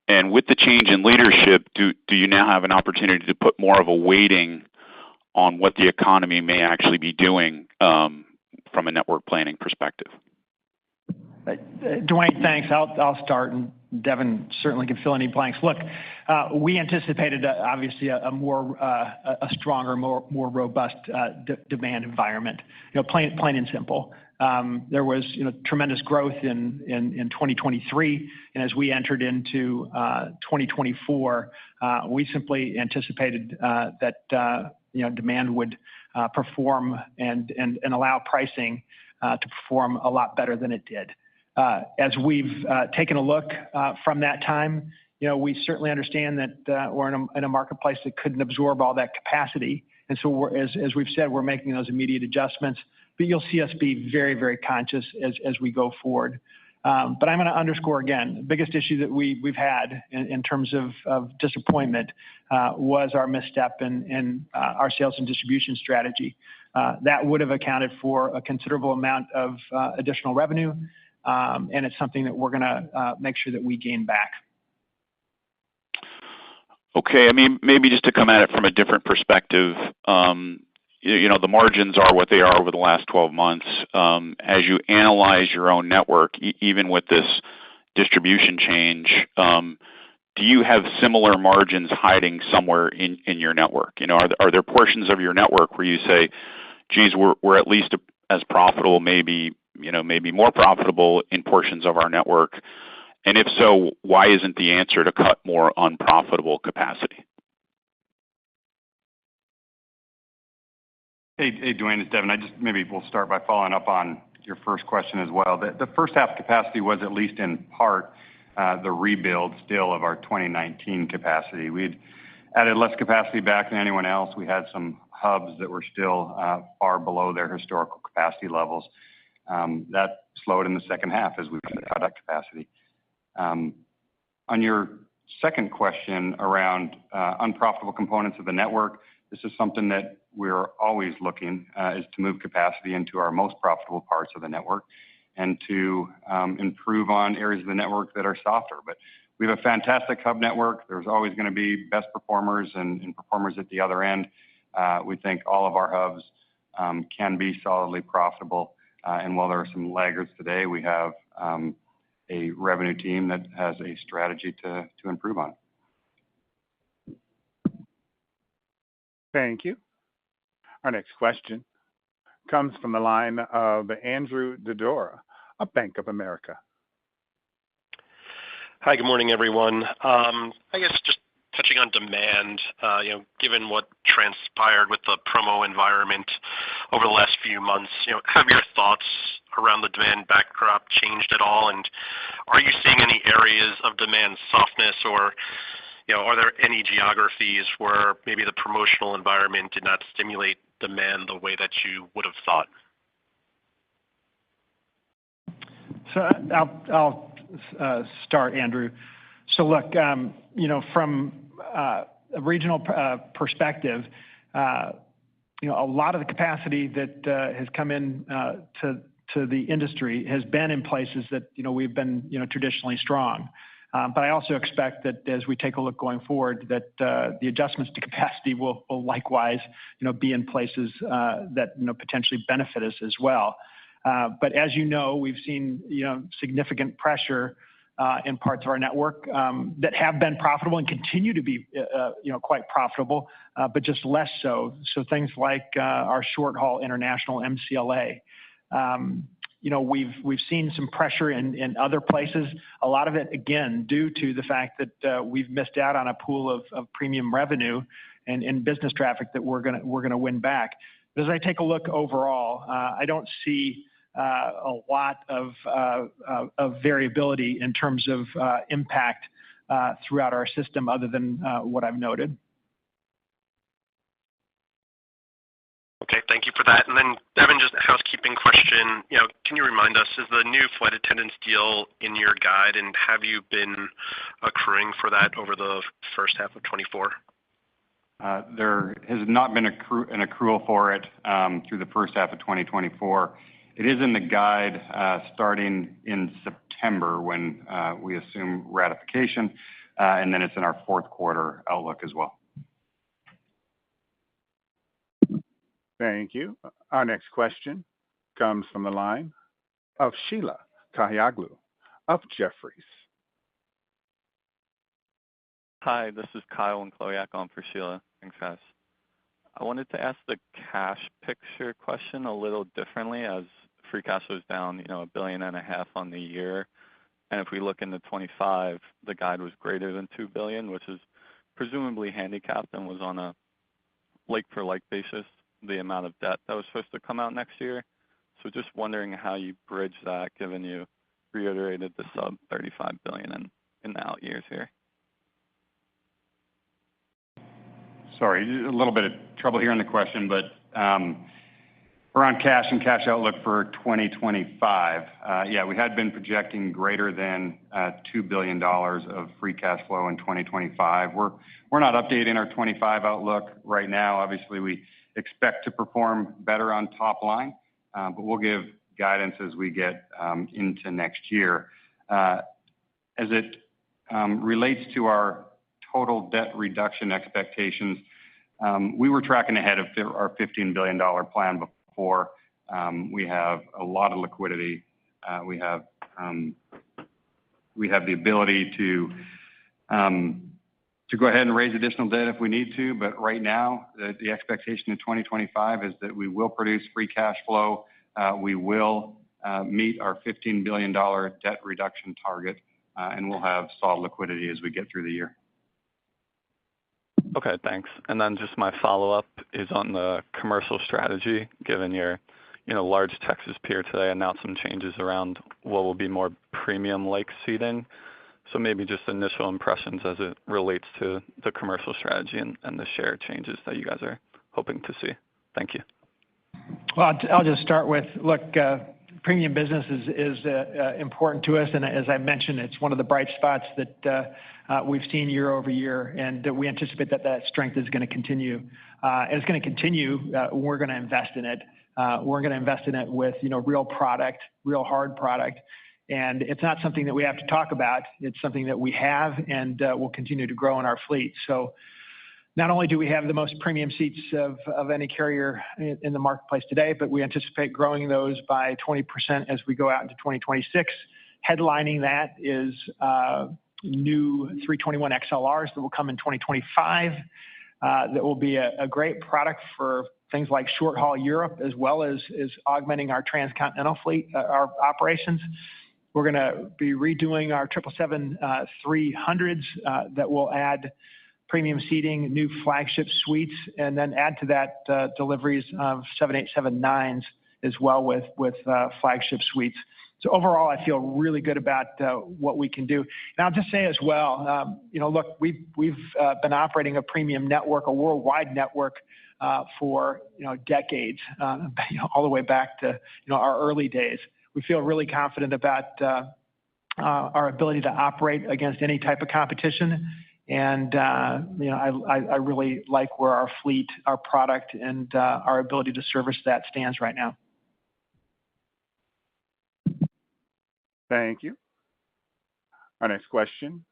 And with the change in leadership, do you now have an opportunity to put more of a weighting on what the economy may actually be doing from a network planning perspective? Duane, thanks. I'll start, and Devin certainly can fill any blanks. Look, we anticipated obviously a stronger, more robust demand environment. Plain and simple. There was tremendous growth in 2023, and as we entered into 2024, we simply anticipated that demand would perform and allow pricing to perform a lot better than it did. As we've taken a look from that time, we certainly understand that we're in a marketplace that couldn't absorb all that capacity. And so as we've said, we're making those immediate adjustments, but you'll see us be very, very conscious as we go forward. But I'm going to underscore again, the biggest issue that we've had in terms of disappointment was our misstep in our sales and distribution strategy. That would have accounted for a considerable amount of additional revenue, and it's something that we're going to make sure that we gain back. Okay, I mean, maybe just to come at it from a different perspective, the margins are what they are over the last 12 months. As you analyze your own network, even with this distribution change, do you have similar margins hiding somewhere in your network? Are there portions of your network where you say, geez, we're at least as profitable, maybe more profitable in portions of our network? And if so, why isn't the answer to cut more unprofitable capacity? Hey, Duane, it's Devin. Maybe we'll start by following up on your first question as well. The first half capacity was at least in part the rebuild still of our 2019 capacity. We'd added less capacity back than anyone else. We had some hubs that were still far below their historical capacity levels. That slowed in the second half as we cut out capacity. On your second question around unprofitable components of the network, this is something that we're always looking is to move capacity into our most profitable parts of the network and to improve on areas of the network that are softer. But we have a fantastic hub network. There's always going to be best performers and performers at the other end. We think all of our hubs can be solidly profitable. And while there are some laggards today, we have a revenue team that has a strategy to improve on it. Thank you. Our next question comes from the line of Andrew Dodora of Bank of America. Hi, good morning, everyone. I guess just touching on demand, given what transpired with the promo environment over the last few months, have your thoughts around the demand backdrop changed at all? And are you seeing any areas of demand softness, or are there any geographies where maybe the promotional environment did not stimulate demand the way that you would have thought? So I'll start, Andrew. So look, from a regional perspective, a lot of the capacity that has come in to the industry has been in places that we've been traditionally strong. But I also expect that as we take a look going forward, that the adjustments to capacity will likewise be in places that potentially benefit us as well. But as we've seen significant pressure in parts of our network that have been profitable and continue to be quite profitable, but just less so. So things like our short-haul international MCLA. We've seen some pressure in other places. A lot of it, again, due to the fact that we've missed out on a pool of premium revenue and business traffic that we're gonna win back. But as I take a look overall, I don't see a lot of variability in terms of impact throughout our system, other than what I've noted. Okay, thank you for that. And then, Devin, just a housekeeping question. Can you remind us, is the new flight attendants deal in your guide, and have you been accruing for that over the first half of 2024? There has not been an accrual for it through the first half of 2024. It is in the guide starting in September when we assume ratification, and then it's in our fourth quarter outlook as well. Thank you. Our next question comes from the line of Sheila Kahyaoglu of Jefferies. Hi, this is Kyle and Chloe on for Sheila. Thanks, guys. I wanted to ask the cash picture question a little differently, as free cash flow is down, $1.5 billion on the year. And if we look into 25, the guide was greater than $2 billion, which is presumably handicapped and was on a like-for-like basis, the amount of debt that was supposed to come out next year. So just wondering how you bridge that, given you reiterated the sub-$35 billion in the out years here. Sorry, a little bit of trouble hearing the question, but around cash and cash outlook for 2025, yeah, we had been projecting greater than $2 billion of free cash flow in 2025. We're not updating our 25 outlook right now. Obviously, we expect to perform better on top line, but we'll give guidance as we get into next year. As it relates to our total debt reduction expectations, we were tracking ahead of our $15 billion plan before. We have a lot of liquidity. We have the ability to go ahead and raise additional debt if we need to, but right now, the expectation in 2025 is that we will produce free cash flow. We will meet our $15 billion debt reduction target, and we'll have solid liquidity as we get through the year. Okay, thanks. And then just my follow-up is on the commercial strategy, given your large Texas peer today announced some changes around what will be more premium-like seating. So maybe just initial impressions as it relates to the commercial strategy and the share changes that you guys are hoping to see. Thank you. Well, I'll just start with, look, premium business is important to us, and as I mentioned, it's one of the bright spots that we've seen year over year, and we anticipate that strength is going to continue. It's going to continue. We're going to invest in it. We're going to invest in it with real product, real hard product, and it's not something that we have to talk about. It's something that we have and will continue to grow in our fleet. So not only do we have the most premium seats of any carrier in the marketplace today, but we anticipate growing those by 20% as we go out into 2026. Headlining that is new 321 XLRs that will come in 2025. That will be a great product for things like short-haul Europe, as well as augmenting our transcontinental fleet, our operations. We're going to be redoing our 777-300s that will add premium seating, new flagship suites, and then add to that deliveries of 787-9s as well with flagship suites. So overall, I feel really good about what we can do. And I'll just say as well, look, we've been operating a premium network, a worldwide network for decades, all the way back to our early days. We feel really confident about our ability to operate against any type of competition. And I really like where our fleet, our product, and our ability to service that stands right now. Thank you. Our next question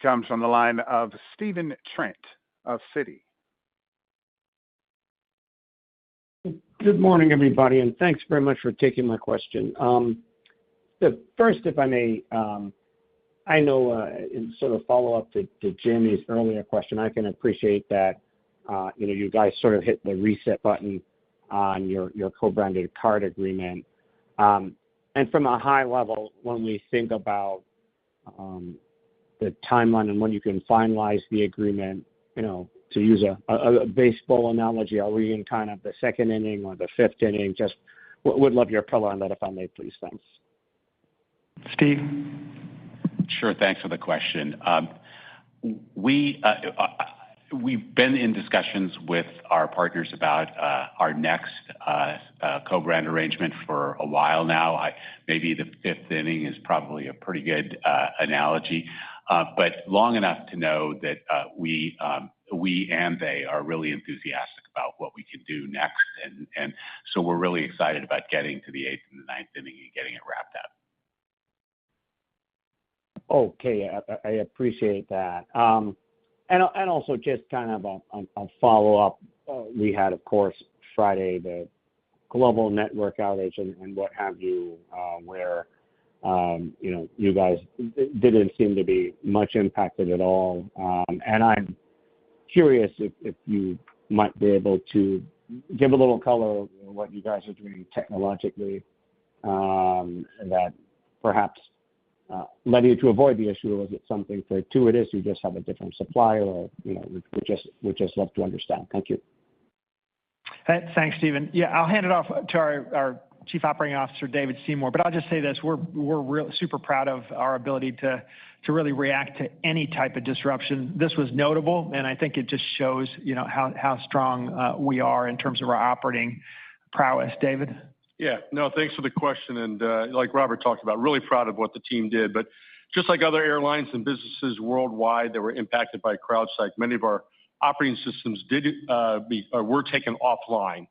comes from the line of Stephen Trent of Citi. Good morning, everybody, and thanks very much for taking my question. The first, if I may, I know in sort of follow-up to Jimmy's earlier question, I can appreciate that you guys sort of hit the reset button on your co-branded card agreement. And from a high level, when we think about the timeline and when you can finalize the agreement, to use a baseball analogy, are we in kind of the second inning or the fifth inning? Just would love your color on that, if I may, please. Thanks. Steve? Sure. Thanks for the question. We've been in discussions with our partners about our next co-brand arrangement for a while now. Maybe the fifth inning is probably a pretty good analogy, but long enough to know that we and they are really enthusiastic about what we can do next. And so we're really excited about getting to the eighth and the ninth inning and getting it wrapped up. Okay, I appreciate that. And also just kind of a follow-up, we had, of course, Friday, the global network outage and what have you, where, you guys didn't seem to be much impacted at all. And I'm curious if you might be able to give a little color what you guys are doing technologically that perhaps led you to avoid the issue? Or was it something fortuitous? You just have a different supplier, or we just love to understand. Thank you. Thanks, Stephen. Yeah, I'll hand it off to our Chief Operating Officer, David Seymour. But I'll just say this: we're super proud of our ability to really react to any type of disruption. This was notable, and I think it just shows how strong we are in terms of our operating prowess. David. Yeah, no, thanks for the question. And like Robert talked about, really proud of what the team did. But just like other airlines and businesses worldwide that were impacted by CrowdStrike, many of our operating systems were taken offline.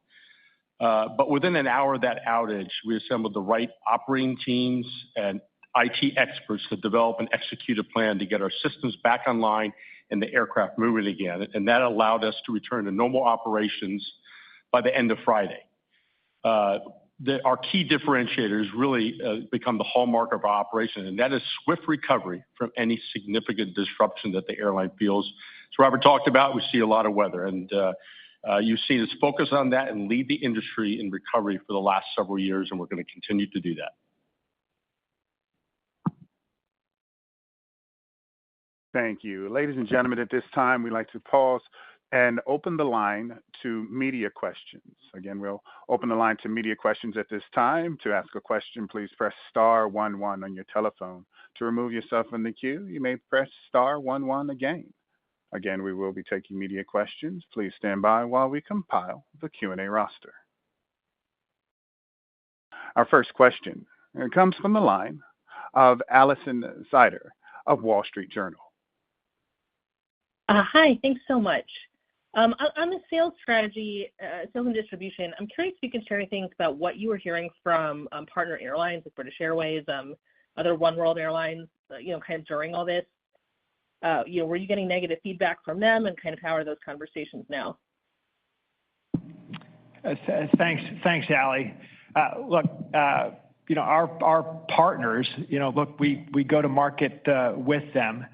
But within an hour of that outage, we assembled the right operating teams and IT experts to develop and execute a plan to get our systems back online and the aircraft moving again. And that allowed us to return to normal operations by the end of Friday. Our key differentiators really become the hallmark of our operation, and that is swift recovery from any significant disruption that the airline feels. As Robert talked about, we see a lot of weather, and you've seen us focus on that and lead the industry in recovery for the last several years, and we're going to continue to do that. Thank you. Ladies and gentlemen, at this time, we'd like to pause and open the line to media questions. Again, we'll open the line to media questions at this time. To ask a question, please press star 11 on your telephone. To remove yourself from the queue, you may press star 11 again. Again, we will be taking media questions. Please stand by while we compile the Q&A roster. Our first question comes from the line of Alison Sider of Wall Street Journal. Hi, thanks so much. On the sales strategy, sales and distribution, I'm curious if you can share anything about what you were hearing from partner airlines like British Airways, other One World airlines, kind of during all this. Were you getting negative feedback from them, and kind of how are those conversations now? Thanks, Allie. Look, our partners, we go to market with them.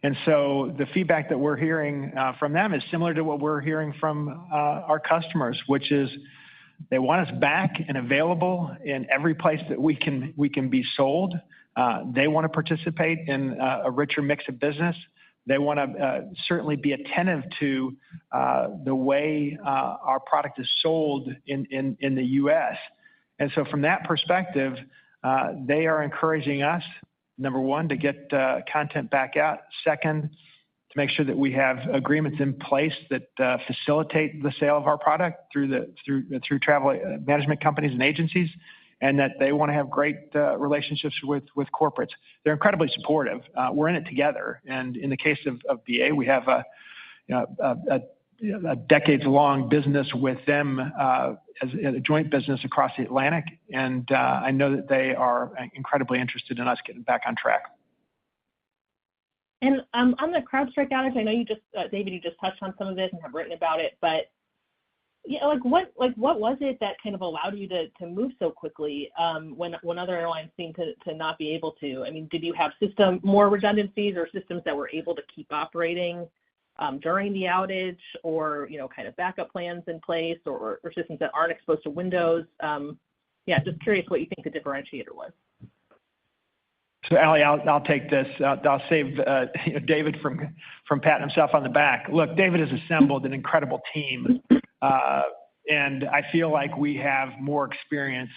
And so the feedback that we're hearing from them is similar to what we're hearing from our customers, which is they want us back and available in every place that we can be sold. They want to participate in a richer mix of business. They want to certainly be attentive to the way our product is sold in the U.S. And so from that perspective, they are encouraging us, number one, to get content back out. Second, to make sure that we have agreements in place that facilitate the sale of our product through travel management companies and agencies, and that they want to have great relationships with corporates. They're incredibly supportive. We're in it together. And in the case of BA, we have a decades-long business with them as a joint business across the Atlantic. And I know that they are incredibly interested in us getting back on track. And on the CrowdStrike outage, I know David, you just touched on some of this and have written about it, but what was it that kind of allowed you to move so quickly when other airlines seem to not be able to? I mean, did you have more redundancies or systems that were able to keep operating during the outage, or kind of backup plans in place, or systems that aren't exposed to Windows? Just curious what you think the differentiator was. So, Allie, I'll take this. I'll save David from patting himself on the back. Look, David has assembled an incredible team, and I feel like we have more experience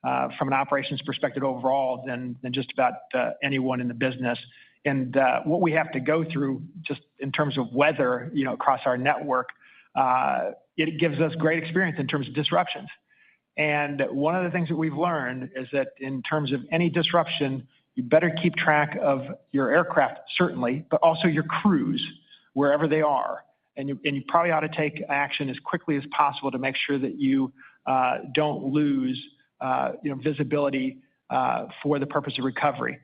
from an operations perspective overall than just about anyone in the business. And what we have to go through just in terms of weather, across our network, it gives us great experience in terms of disruptions. And one of the things that we've learned is that in terms of any disruption, you better keep track of your aircraft, certainly, but also your crews, wherever they are. And you probably ought to take action as quickly as possible to make sure that you don't lose visibility for the purpose of recovery.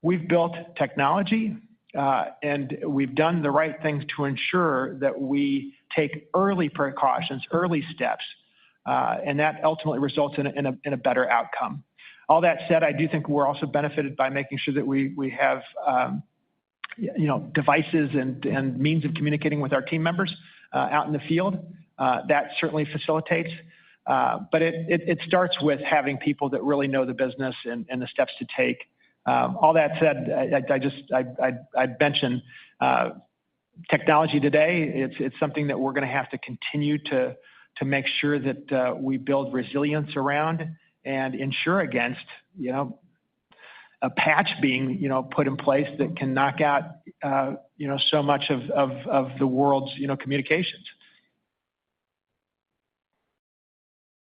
We've built technology, and we've done the right things to ensure that we take early precautions, early steps, and that ultimately results in a better outcome. All that said, I do think we're also benefited by making sure that we have devices and means of communicating with our team members out in the field. That certainly facilitates. But it starts with having people that really know the business and the steps to take. All that said, I'd mention technology today. It's something that we're going to have to continue to make sure that we build resilience around and ensure against, a patch being, put in place that can knock out, so much of the world's, communications.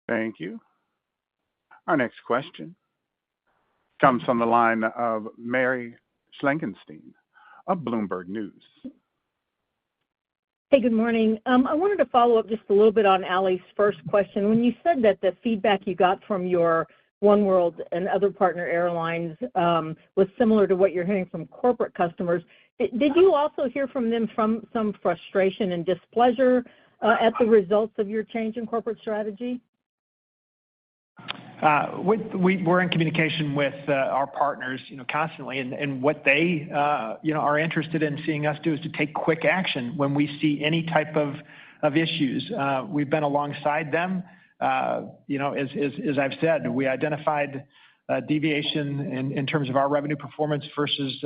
Thank you. Our next question comes from the line of Mary Schlangenstein of Bloomberg News. Hey, good morning. I wanted to follow up just a little bit on Allie's first question. When you said that the feedback you got from your oneworld and other partner airlines was similar to what you're hearing from corporate customers, did you also hear from them from some frustration and displeasure at the results of your change in corporate strategy? We're in communication with our partners, constantly, and what they, are interested in seeing us do is to take quick action when we see any type of issues. We've been alongside them. As I've said, we identified deviation in terms of our revenue performance versus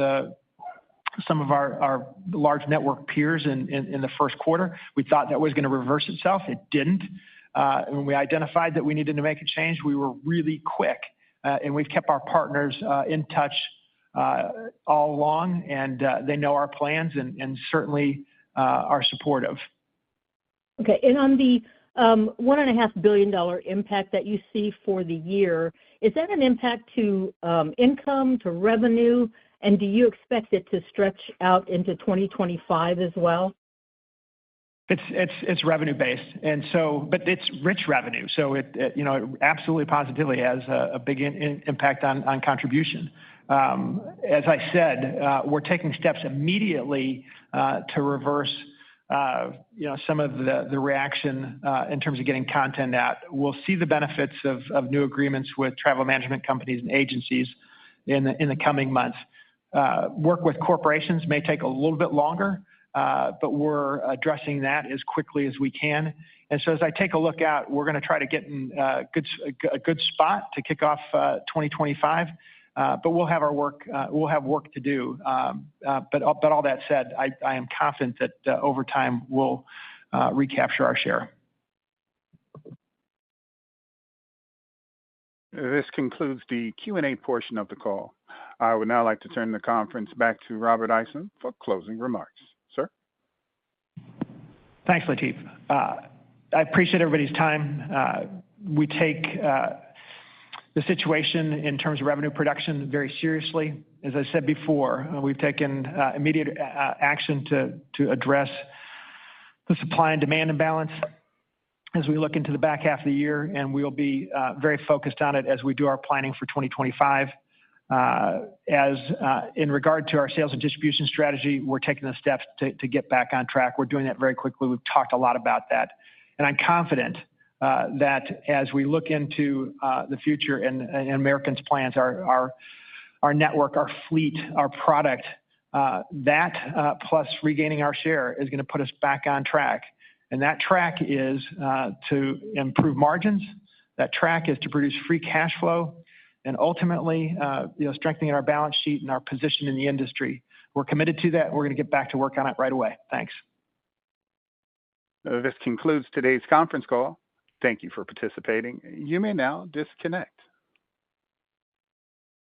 some of our large network peers in the first quarter. We thought that was going to reverse itself. It didn't. When we identified that we needed to make a change, we were really quick, and we've kept our partners in touch all along, and they know our plans and certainly are supportive. Okay, and on the $1.5 billion impact that you see for the year, is that an impact to income, to revenue, and do you expect it to stretch out into 2025 as well? It's revenue based, and so, but it's rich revenue, so it absolutely positively has a big impact on contribution. As I said, we're taking steps immediately to reverse some of the reaction in terms of getting content out. We'll see the benefits of new agreements with travel management companies and agencies in the coming months. Work with corporations may take a little bit longer, but we're addressing that as quickly as we can. And so as I take a look out, we're going to try to get in a good spot to kick off 2025. But we'll have our work. We'll have work to do. But all that said, I am confident that over time we'll recapture our share. This concludes the Q&A portion of the call. I would now like to turn the conference back to Robert Isom for closing remarks. Sir? Thanks, Latif. I appreciate everybody's time. We take the situation in terms of revenue production very seriously. As I said before, we've taken immediate action to address the supply and demand imbalance as we look into the back half of the year, and we'll be very focused on it as we do our planning for 2025. In regard to our sales and distribution strategy, we're taking the steps to get back on track. We're doing that very quickly. We've talked a lot about that. And I'm confident that as we look into the future and American's plans, our network, our fleet, our product, that plus regaining our share is going to put us back on track. And that track is to improve margins. That track is to produce free cash flow and ultimately strengthening our balance sheet and our position in the industry. We're committed to that. We're going to get back to work on it right away. Thanks. This concludes today's conference call. Thank you for participating. You may now disconnect.